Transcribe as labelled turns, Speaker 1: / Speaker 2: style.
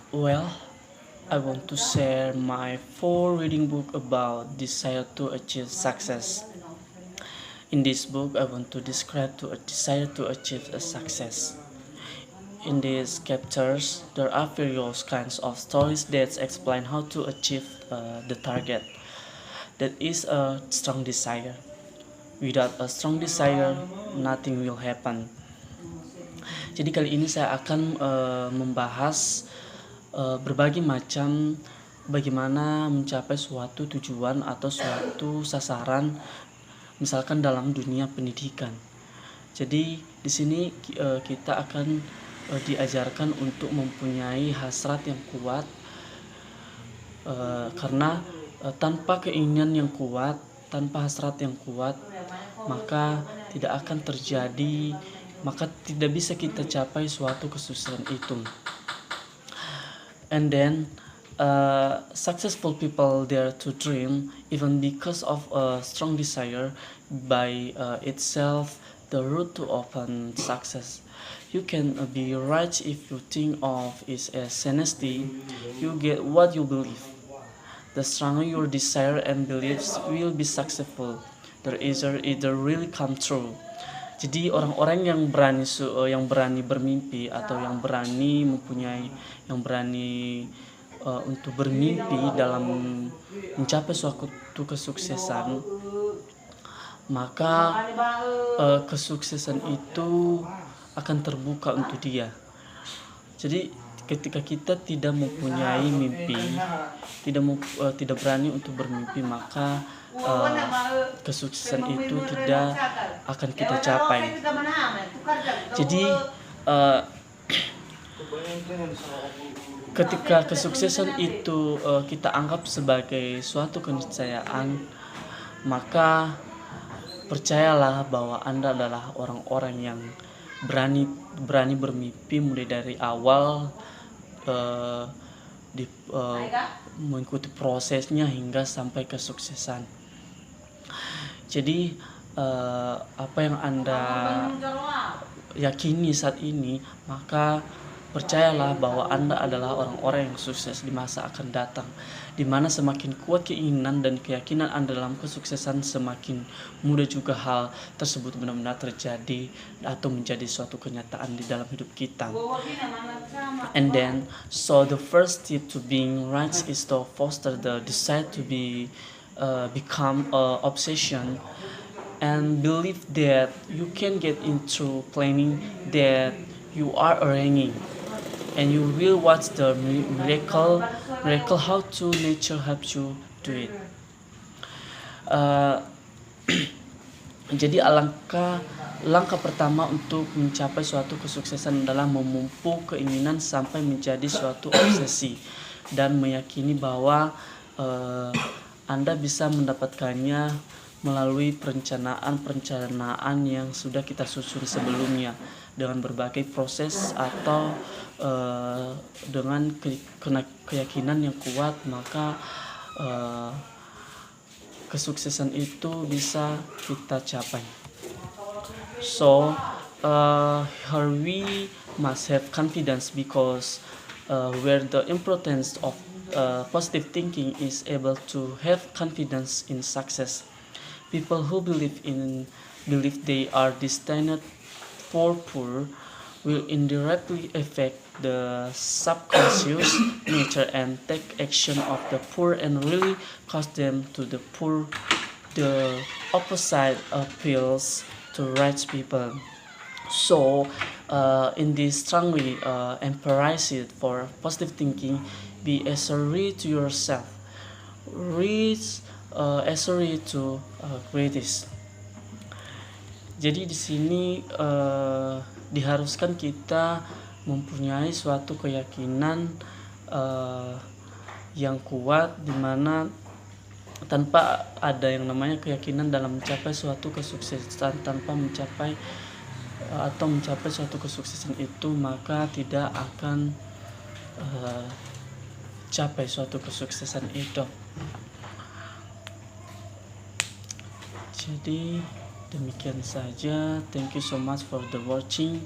Speaker 1: Well, I want to share my four reading book about desire to achieve success. In this book, I want to describe to a desire to achieve a success. In these chapters, there are various kinds of stories that explain how to achieve the target. That is a strong desire. Without a strong desire, nothing will happen. Jadi kali ini saya akan membahas berbagai macam bagaimana mencapai suatu tujuan atau suatu sasaran, misalkan dalam dunia pendidikan. Jadi di sini kita akan diajarkan untuk mempunyai hasrat yang kuat, karena tanpa keinginan yang kuat, tanpa hasrat yang kuat, maka tidak akan terjadi, maka tidak bisa kita capai suatu kesuksesan itu. And then successful people dare to dream even because of a strong desire by itself the route to open success. You can be rich if you think of it as honesty. You get what you believe. The stronger your desire and beliefs will be successful. The easier it really come true. Jadi orang-orang yang berani bermimpi atau yang berani untuk bermimpi dalam mencapai suatu kesuksesan, maka kesuksesan itu akan terbuka untuk dia. Jadi ketika kita tidak mempunyai mimpi, tidak berani untuk bermimpi, maka kesuksesan itu tidak akan kita capai. Jadi ketika kesuksesan itu kita anggap sebagai suatu keniscayaan, maka percayalah bahwa Anda adalah orang-orang yang berani bermimpi mulai dari awal, mengikuti prosesnya hingga sampai kesuksesan. Jadi apa yang Anda yakini saat ini, maka percayalah bahwa Anda adalah orang-orang yang sukses di masa akan datang, di mana semakin kuat keinginan dan keyakinan Anda dalam kesuksesan, semakin mudah juga hal tersebut benar-benar terjadi atau menjadi suatu kenyataan di dalam hidup kita. And then, so the first step to being rich is to foster the desire to become an obsession, and believe that you can get into planning that you are arranging, and you will watch the miracle how to nature helps you do it. Jadi langkah pertama untuk mencapai suatu kesuksesan adalah memupuk keinginan sampai menjadi suatu obsesi, dan meyakini bahwa Anda bisa mendapatkannya melalui perencanaan yang sudah kita susun sebelumnya, dengan berbagai proses atau dengan keyakinan yang kuat, maka kesuksesan itu bisa kita capai. So here we must have confidence, because where the importance of positive thinking is able to have confidence in success. People who believe they are destined for poor will indirectly affect the subconscious nature and take action of the poor, and really cause them to the poor. The opposite appeals to rich people. So in this strongly emphasized for positive thinking, be assured to yourself, reach assured to greatest. Jadi di sini diharuskan kita mempunyai suatu keyakinan yang kuat, di mana tanpa ada yang namanya keyakinan dalam mencapai suatu kesuksesan, tanpa mencapai suatu kesuksesan itu, maka tidak akan capai suatu kesuksesan itu. Jadi demikian saja. Thank you so much for the watching.